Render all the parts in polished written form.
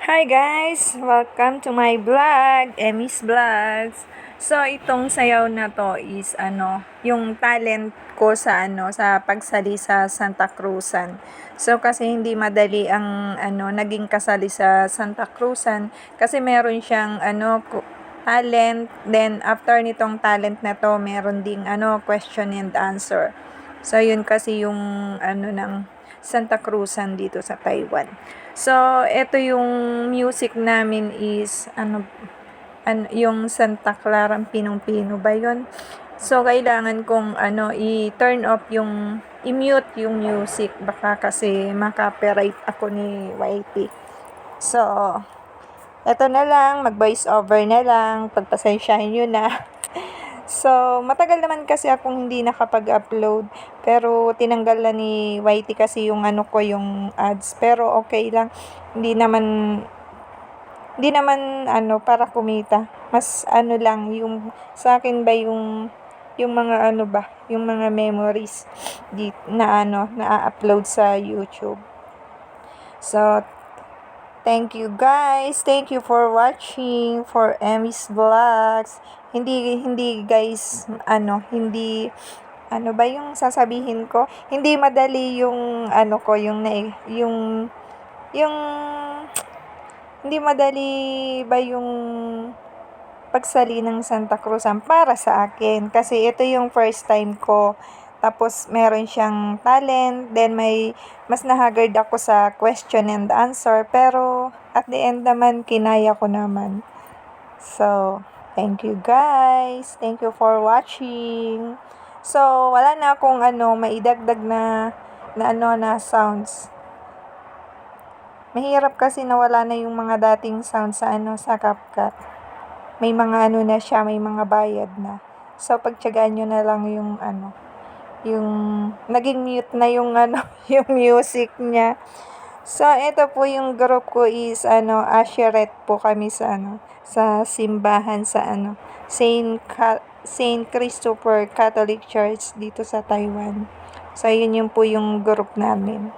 Hi guys! Welcome to my vlog, Emmy's Vlogs. So, itong sayaw na to is yung talent ko sa sa pagsali sa Santa Cruzan. So, kasi hindi madali ang naging kasali sa Santa Cruzan kasi meron siyang talent. Then after nitong talent na to, meron ding question and answer. So, yun kasi yung ng Santa Cruzan dito sa Taiwan. So, ito yung music namin is yung Santa Clara Pinong-Pino ba yun? So, kailangan kong i-turn off i-mute yung music. Baka kasi maka-copyright ako ni YT. So, eto na lang, mag-voice over na lang. Pagpasensyahin nyo na. So, matagal naman kasi akong hindi nakapag-upload. Pero, tinanggal na ni YT kasi yung yung ads. Pero, okay lang. Hindi naman para kumita. Mas lang, yung sa akin ba yung mga yung mga memories na-upload sa YouTube. So, thank you guys. Thank you for watching for Emmy's Vlogs. Hindi guys, hindi ba yung sasabihin ko? Hindi madali yung yung hindi madali ba yung pagsali ng Santa Cruzan para sa akin kasi ito yung first time ko. Tapos, meron siyang talent. Then, mas nahagard ako sa question and answer. Pero, at the end naman, kinaya ko naman. So, thank you guys. Thank you for watching. So, wala na akong maidagdag na sounds. Mahirap kasi nawala na yung mga dating sounds sa sa CapCut. May mga na siya, may mga bayad na. So, pagtiyagaan nyo na lang yung yung naging mute na yung yung music niya. So, ito po yung group ko is Asheret po kami sa sa simbahan sa Saint Christopher Catholic Church dito sa Taiwan. So, yun yung po yung group namin.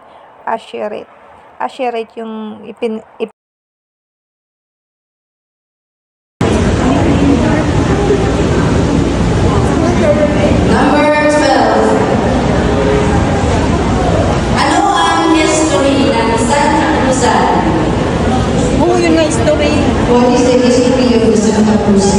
Asheret. Asheret yung Number 12. Ano ang history ng Santa Cruzan? Oo, yun nga story. What is the history of the Santa Cruz?